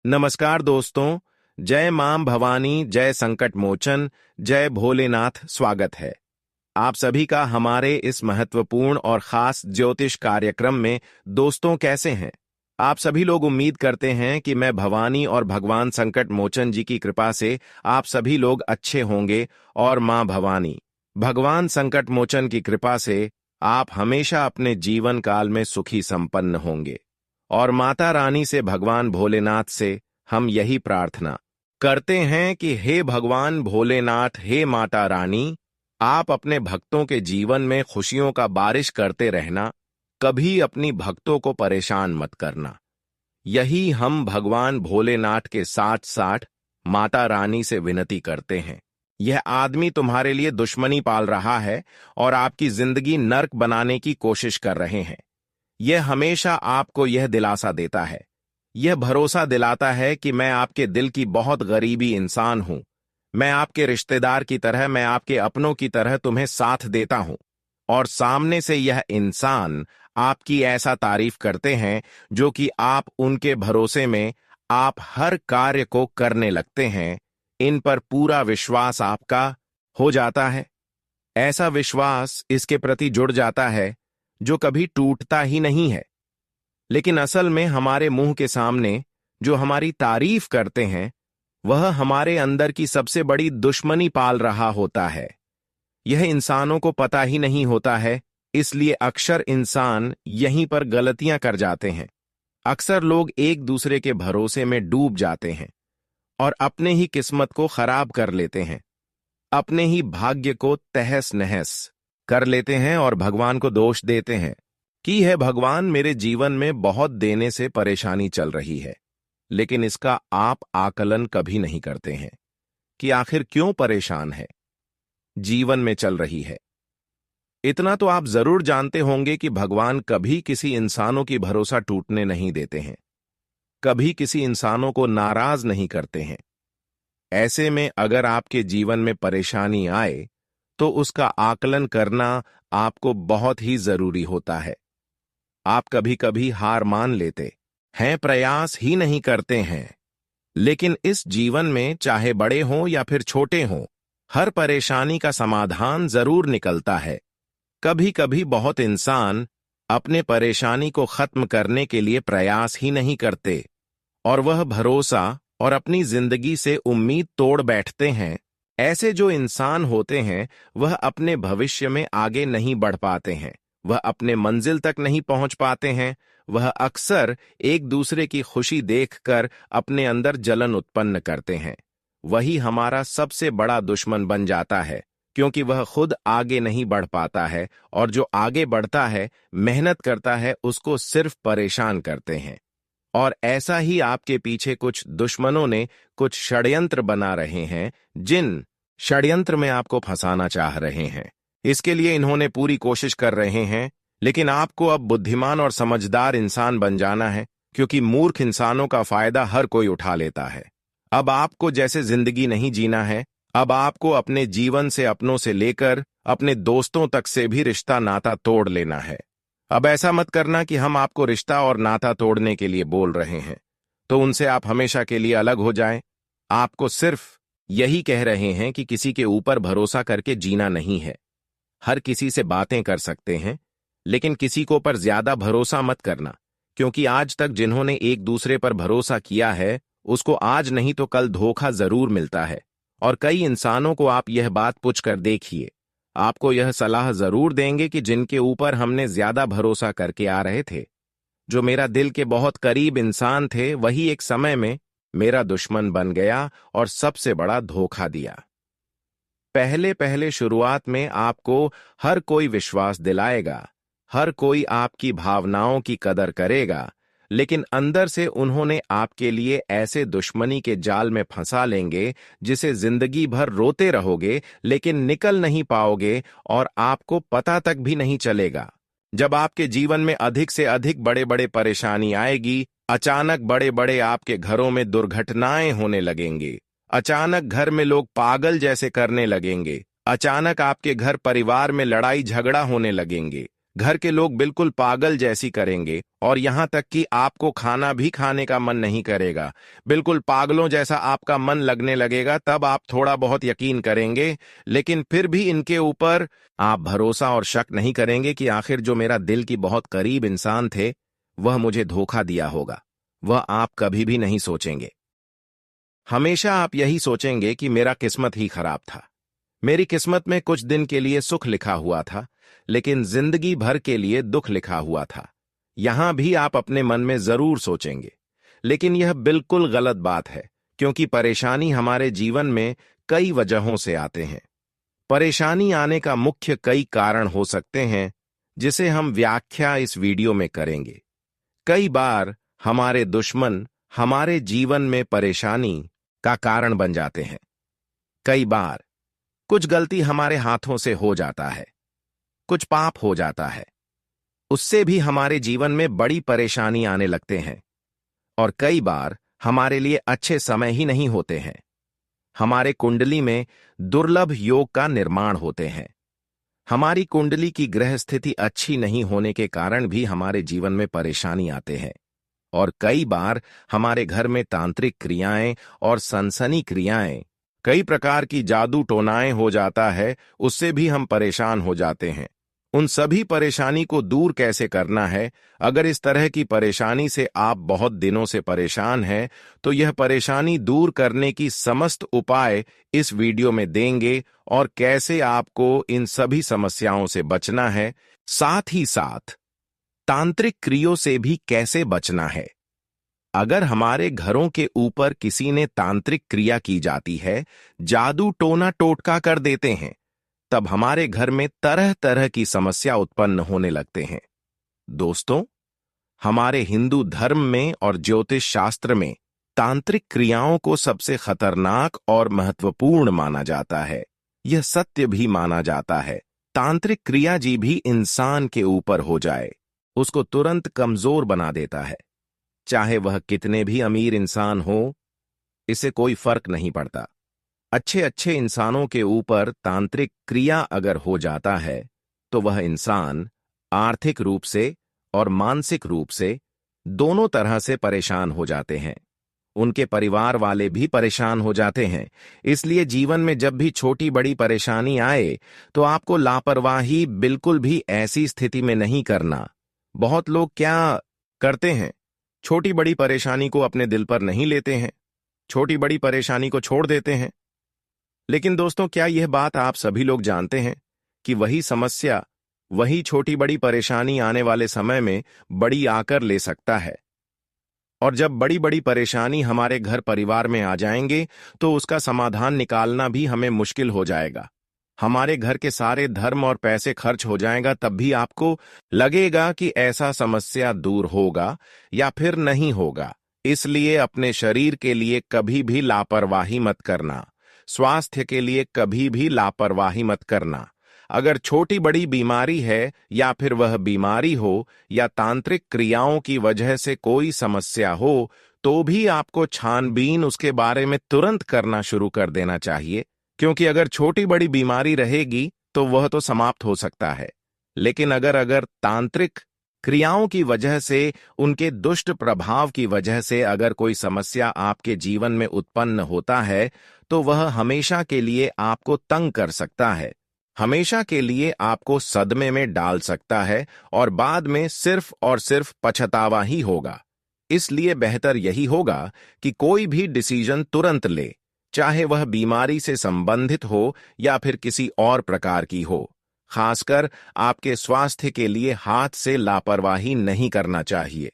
नमस्कार दोस्तों। जय मां भवानी, जय संकट मोचन, जय भोलेनाथ। स्वागत है आप सभी का हमारे इस महत्वपूर्ण और खास ज्योतिष कार्यक्रम में। दोस्तों, कैसे हैं आप सभी लोग? उम्मीद करते हैं कि मैं भवानी और भगवान संकट मोचन जी की कृपा से आप सभी लोग अच्छे होंगे और मां भवानी, भगवान संकट मोचन की कृपा से आप हमेशा अपने जीवन काल में सुखी संपन्न होंगे। और माता रानी से, भगवान भोलेनाथ से हम यही प्रार्थना करते हैं कि हे भगवान भोलेनाथ, हे माता रानी, आप अपने भक्तों के जीवन में खुशियों का बारिश करते रहना, कभी अपनी भक्तों को परेशान मत करना। यही हम भगवान भोलेनाथ के साथ साथ माता रानी से विनती करते हैं। यह आदमी तुम्हारे लिए दुश्मनी पाल रहा है और आपकी जिंदगी नर्क बनाने की कोशिश कर रहे हैं। यह हमेशा आपको यह दिलासा देता है, यह भरोसा दिलाता है कि मैं आपके दिल की बहुत गरीबी इंसान हूं। मैं आपके रिश्तेदार की तरह, मैं आपके अपनों की तरह तुम्हें साथ देता हूं। और सामने से यह इंसान आपकी ऐसा तारीफ करते हैं जो कि आप उनके भरोसे में आप हर कार्य को करने लगते हैं। इन पर पूरा विश्वास आपका हो जाता है। ऐसा विश्वास इसके प्रति जुड़ जाता है जो कभी टूटता ही नहीं है। लेकिन असल में हमारे मुंह के सामने जो हमारी तारीफ करते हैं, वह हमारे अंदर की सबसे बड़ी दुश्मनी पाल रहा होता है। यह इंसानों को पता ही नहीं होता है, इसलिए अक्सर इंसान यहीं पर गलतियां कर जाते हैं। अक्सर लोग एक दूसरे के भरोसे में डूब जाते हैं और अपने ही किस्मत को खराब कर लेते हैं, अपने ही भाग्य को तहस नहस कर लेते हैं और भगवान को दोष देते हैं कि है भगवान, मेरे जीवन में बहुत देने से परेशानी चल रही है। लेकिन इसका आप आकलन कभी नहीं करते हैं कि आखिर क्यों परेशान है, जीवन में चल रही है। इतना तो आप जरूर जानते होंगे कि भगवान कभी किसी इंसानों की भरोसा टूटने नहीं देते हैं, कभी किसी इंसानों को नाराज नहीं करते हैं। ऐसे में अगर आपके जीवन में परेशानी आए तो उसका आकलन करना आपको बहुत ही जरूरी होता है। आप कभी कभी हार मान लेते हैं, प्रयास ही नहीं करते हैं। लेकिन इस जीवन में चाहे बड़े हों या फिर छोटे हों, हर परेशानी का समाधान जरूर निकलता है। कभी कभी बहुत इंसान अपने परेशानी को खत्म करने के लिए प्रयास ही नहीं करते और वह भरोसा और अपनी जिंदगी से उम्मीद तोड़ बैठते हैं। ऐसे जो इंसान होते हैं वह अपने भविष्य में आगे नहीं बढ़ पाते हैं, वह अपने मंजिल तक नहीं पहुंच पाते हैं। वह अक्सर एक दूसरे की खुशी देखकर अपने अंदर जलन उत्पन्न करते हैं। वही हमारा सबसे बड़ा दुश्मन बन जाता है, क्योंकि वह खुद आगे नहीं बढ़ पाता है और जो आगे बढ़ता है, मेहनत करता है, उसको सिर्फ परेशान करते हैं। और ऐसा ही आपके पीछे कुछ दुश्मनों ने कुछ षड्यंत्र बना रहे हैं, जिन षड्यंत्र में आपको फंसाना चाह रहे हैं। इसके लिए इन्होंने पूरी कोशिश कर रहे हैं, लेकिन आपको अब बुद्धिमान और समझदार इंसान बन जाना है, क्योंकि मूर्ख इंसानों का फायदा हर कोई उठा लेता है। अब आपको जैसे जिंदगी नहीं जीना है, अब आपको अपने जीवन से, अपनों से लेकर अपने दोस्तों तक से भी रिश्ता नाता तोड़ लेना है। अब ऐसा मत करना कि हम आपको रिश्ता और नाता तोड़ने के लिए बोल रहे हैं तो उनसे आप हमेशा के लिए अलग हो जाएं। आपको सिर्फ यही कह रहे हैं कि किसी के ऊपर भरोसा करके जीना नहीं है। हर किसी से बातें कर सकते हैं, लेकिन किसी को पर ज्यादा भरोसा मत करना, क्योंकि आज तक जिन्होंने एक दूसरे पर भरोसा किया है उसको आज नहीं तो कल धोखा जरूर मिलता है। और कई इंसानों को आप यह बात पूछ कर देखिए, आपको यह सलाह जरूर देंगे कि जिनके ऊपर हमने ज्यादा भरोसा करके आ रहे थे, जो मेरा दिल के बहुत करीब इंसान थे, वही एक समय में मेरा दुश्मन बन गया और सबसे बड़ा धोखा दिया। पहले पहले शुरुआत में आपको हर कोई विश्वास दिलाएगा, हर कोई आपकी भावनाओं की कदर करेगा, लेकिन अंदर से उन्होंने आपके लिए ऐसे दुश्मनी के जाल में फंसा लेंगे जिसे जिंदगी भर रोते रहोगे, लेकिन निकल नहीं पाओगे और आपको पता तक भी नहीं चलेगा। जब आपके जीवन में अधिक से अधिक बड़े बड़े परेशानी आएगी, अचानक बड़े बड़े आपके घरों में दुर्घटनाएं होने लगेंगी, अचानक घर में लोग पागल जैसे करने लगेंगे, अचानक आपके घर परिवार में लड़ाई झगड़ा होने लगेंगे, घर के लोग बिल्कुल पागल जैसी करेंगे और यहां तक कि आपको खाना भी खाने का मन नहीं करेगा। बिल्कुल पागलों जैसा आपका मन लगने लगेगा, तब आप थोड़ा बहुत यकीन करेंगे, लेकिन फिर भी इनके ऊपर आप भरोसा और शक नहीं करेंगे कि आखिर जो मेरा दिल की बहुत करीब इंसान थे वह मुझे धोखा दिया होगा। वह आप कभी भी नहीं सोचेंगे। हमेशा आप यही सोचेंगे कि मेरा किस्मत ही खराब था। मेरी किस्मत में कुछ दिन के लिए सुख लिखा हुआ था, लेकिन जिंदगी भर के लिए दुख लिखा हुआ था। यहां भी आप अपने मन में जरूर सोचेंगे, लेकिन यह बिल्कुल गलत बात है, क्योंकि परेशानी हमारे जीवन में कई वजहों से आते हैं। परेशानी आने का मुख्य कई कारण हो सकते हैं, जिसे हम व्याख्या इस वीडियो में करेंगे। कई बार हमारे दुश्मन हमारे जीवन में परेशानी का कारण बन जाते हैं। कई बार कुछ गलती हमारे हाथों से हो जाता है, कुछ पाप हो जाता है, उससे भी हमारे जीवन में बड़ी परेशानी आने लगते हैं। और कई बार हमारे लिए अच्छे समय ही नहीं होते हैं। हमारे कुंडली में दुर्लभ योग का निर्माण होते हैं। हमारी कुंडली की ग्रह स्थिति अच्छी नहीं होने के कारण भी हमारे जीवन में परेशानी आते हैं। और कई बार हमारे घर में तांत्रिक क्रियाएं और सनसनी क्रियाएं, कई प्रकार की जादू टोनाएं हो जाता है, उससे भी हम परेशान हो जाते हैं। उन सभी परेशानी को दूर कैसे करना है? अगर इस तरह की परेशानी से आप बहुत दिनों से परेशान हैं, तो यह परेशानी दूर करने की समस्त उपाय इस वीडियो में देंगे और कैसे आपको इन सभी समस्याओं से बचना है, साथ ही साथ तांत्रिक क्रियों से भी कैसे बचना है। अगर हमारे घरों के ऊपर किसी ने तांत्रिक क्रिया की जाती है, जादू टोना टोटका कर देते हैं, तब हमारे घर में तरह तरह की समस्या उत्पन्न होने लगते हैं। दोस्तों, हमारे हिंदू धर्म में और ज्योतिष शास्त्र में तांत्रिक क्रियाओं को सबसे खतरनाक और महत्वपूर्ण माना जाता है। यह सत्य भी माना जाता है, तांत्रिक क्रिया जी भी इंसान के ऊपर हो जाए, उसको तुरंत कमजोर बना देता है। चाहे वह कितने भी अमीर इंसान हो, इसे कोई फर्क नहीं पड़ता। अच्छे अच्छे इंसानों के ऊपर तांत्रिक क्रिया अगर हो जाता है, तो वह इंसान आर्थिक रूप से और मानसिक रूप से दोनों तरह से परेशान हो जाते हैं। उनके परिवार वाले भी परेशान हो जाते हैं। इसलिए जीवन में जब भी छोटी बड़ी परेशानी आए, तो आपको लापरवाही बिल्कुल भी ऐसी स्थिति में नहीं करना। बहुत लोग क्या करते हैं, छोटी बड़ी परेशानी को अपने दिल पर नहीं लेते हैं, छोटी बड़ी परेशानी को छोड़ देते हैं। लेकिन दोस्तों, क्या यह बात आप सभी लोग जानते हैं कि वही समस्या, वही छोटी बड़ी परेशानी आने वाले समय में बड़ी आकर ले सकता है। और जब बड़ी बड़ी परेशानी हमारे घर परिवार में आ जाएंगे, तो उसका समाधान निकालना भी हमें मुश्किल हो जाएगा। हमारे घर के सारे धर्म और पैसे खर्च हो जाएगा, तब भी आपको लगेगा कि ऐसा समस्या दूर होगा या फिर नहीं होगा। इसलिए अपने शरीर के लिए कभी भी लापरवाही मत करना, स्वास्थ्य के लिए कभी भी लापरवाही मत करना। अगर छोटी बड़ी बीमारी है, या फिर वह बीमारी हो या तांत्रिक क्रियाओं की वजह से कोई समस्या हो, तो भी आपको छानबीन उसके बारे में तुरंत करना शुरू कर देना चाहिए। क्योंकि अगर छोटी बड़ी बीमारी रहेगी तो वह तो समाप्त हो सकता है, लेकिन अगर तांत्रिक क्रियाओं की वजह से, उनके दुष्ट प्रभाव की वजह से अगर कोई समस्या आपके जीवन में उत्पन्न होता है, तो वह हमेशा के लिए आपको तंग कर सकता है, हमेशा के लिए आपको सदमे में डाल सकता है और बाद में सिर्फ और सिर्फ पछतावा ही होगा। इसलिए बेहतर यही होगा कि कोई भी डिसीजन तुरंत ले, चाहे वह बीमारी से संबंधित हो या फिर किसी और प्रकार की हो। खासकर आपके स्वास्थ्य के लिए हाथ से लापरवाही नहीं करना चाहिए।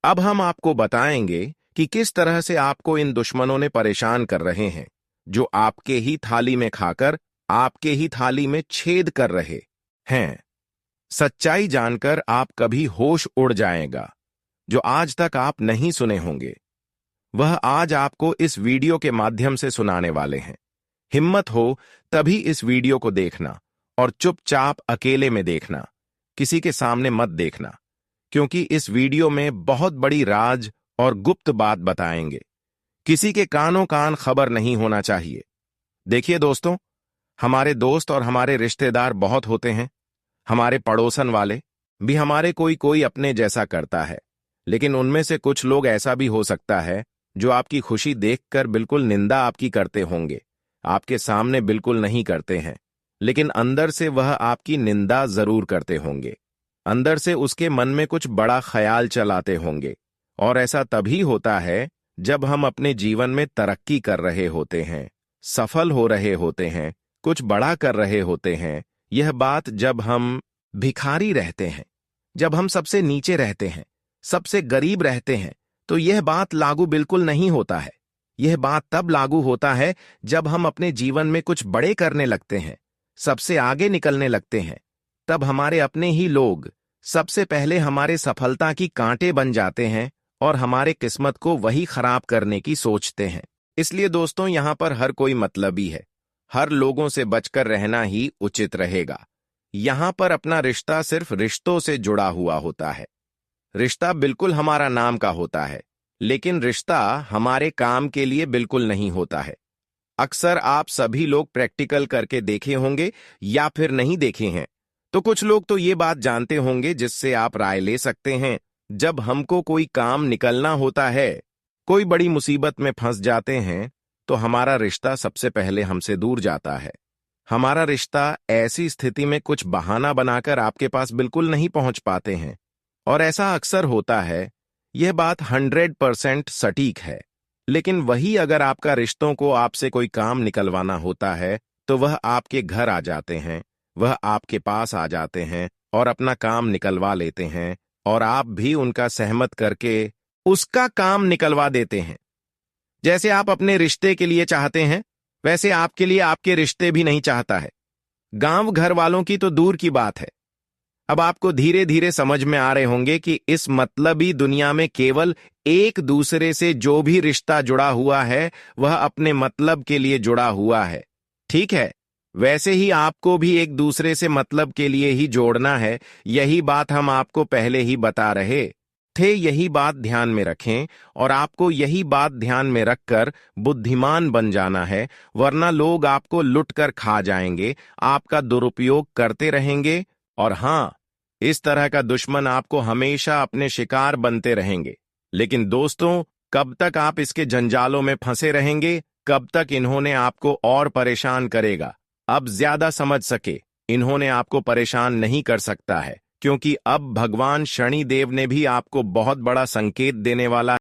अब हम आपको बताएंगे कि किस तरह से आपको इन दुश्मनों ने परेशान कर रहे हैं, जो आपके ही थाली में खाकर आपके ही थाली में छेद कर रहे हैं। सच्चाई जानकर आप कभी होश उड़ जाएगा, जो आज तक आप नहीं सुने होंगे, वह आज आपको इस वीडियो के माध्यम से सुनाने वाले हैं। हिम्मत हो तभी इस वीडियो को देखना और चुपचाप अकेले में देखना, किसी के सामने मत देखना, क्योंकि इस वीडियो में बहुत बड़ी राज और गुप्त बात बताएंगे। किसी के कानों कान खबर नहीं होना चाहिए। देखिए दोस्तों, हमारे दोस्त और हमारे रिश्तेदार बहुत होते हैं, हमारे पड़ोसन वाले, भी हमारे कोई कोई अपने जैसा करता है, लेकिन उनमें से कुछ लोग ऐसा भी हो सकता है जो आपकी खुशी देखकर बिल्कुल निंदा आपकी करते होंगे, आपके सामने बिल्कुल नहीं करते हैं, लेकिन अंदर से वह आपकी निंदा जरूर करते होंगे। अंदर से उसके मन में कुछ बड़ा ख्याल चलाते होंगे। और ऐसा तभी होता है जब हम अपने जीवन में तरक्की कर रहे होते हैं, सफल हो रहे होते हैं, कुछ बड़ा कर रहे होते हैं। यह बात जब हम भिखारी रहते हैं, जब हम सबसे नीचे रहते हैं, सबसे गरीब रहते हैं, तो यह बात लागू बिल्कुल नहीं होता है। यह बात तब लागू होता है जब हम अपने जीवन में कुछ बड़े करने लगते हैं, सबसे आगे निकलने लगते हैं। तब हमारे अपने ही लोग सबसे पहले हमारे सफलता की कांटे बन जाते हैं और हमारे किस्मत को वही खराब करने की सोचते हैं। इसलिए दोस्तों, यहां पर हर कोई मतलबी है। हर लोगों से बचकर रहना ही उचित रहेगा। यहां पर अपना रिश्ता सिर्फ रिश्तों से जुड़ा हुआ होता है। रिश्ता बिल्कुल हमारा नाम का होता है, लेकिन रिश्ता हमारे काम के लिए बिल्कुल नहीं होता है। अक्सर आप सभी लोग प्रैक्टिकल करके देखे होंगे या फिर नहीं देखे हैं, तो कुछ लोग तो ये बात जानते होंगे जिससे आप राय ले सकते हैं। जब हमको कोई काम निकलना होता है, कोई बड़ी मुसीबत में फंस जाते हैं, तो हमारा रिश्ता सबसे पहले हमसे दूर जाता है। हमारा रिश्ता ऐसी स्थिति में कुछ बहाना बनाकर आपके पास बिल्कुल नहीं पहुंच पाते हैं, और ऐसा अक्सर होता है। यह बात 100% सटीक है। लेकिन वही अगर आपका रिश्तों को आपसे कोई काम निकलवाना होता है, तो वह आपके घर आ जाते हैं, वह आपके पास आ जाते हैं और अपना काम निकलवा लेते हैं, और आप भी उनका सहमत करके उसका काम निकलवा देते हैं। जैसे आप अपने रिश्ते के लिए चाहते हैं, वैसे आपके लिए आपके रिश्ते भी नहीं चाहता है। गांव घर वालों की तो दूर की बात है। अब आपको धीरे धीरे समझ में आ रहे होंगे कि इस मतलबी दुनिया में केवल एक दूसरे से जो भी रिश्ता जुड़ा हुआ है, वह अपने मतलब के लिए जुड़ा हुआ है। ठीक है, वैसे ही आपको भी एक दूसरे से मतलब के लिए ही जोड़ना है। यही बात हम आपको पहले ही बता रहे थे। यही बात ध्यान में रखें, और आपको यही बात ध्यान में रखकर बुद्धिमान बन जाना है, वरना लोग आपको लुट कर खा जाएंगे, आपका दुरुपयोग करते रहेंगे, और हां, इस तरह का दुश्मन आपको हमेशा अपने शिकार बनते रहेंगे। लेकिन दोस्तों, कब तक आप इसके जंजालों में फंसे रहेंगे? कब तक इन्होंने आपको और परेशान करेगा? अब ज्यादा समझ सके, इन्होंने आपको परेशान नहीं कर सकता है, क्योंकि अब भगवान शनिदेव ने भी आपको बहुत बड़ा संकेत देने वाला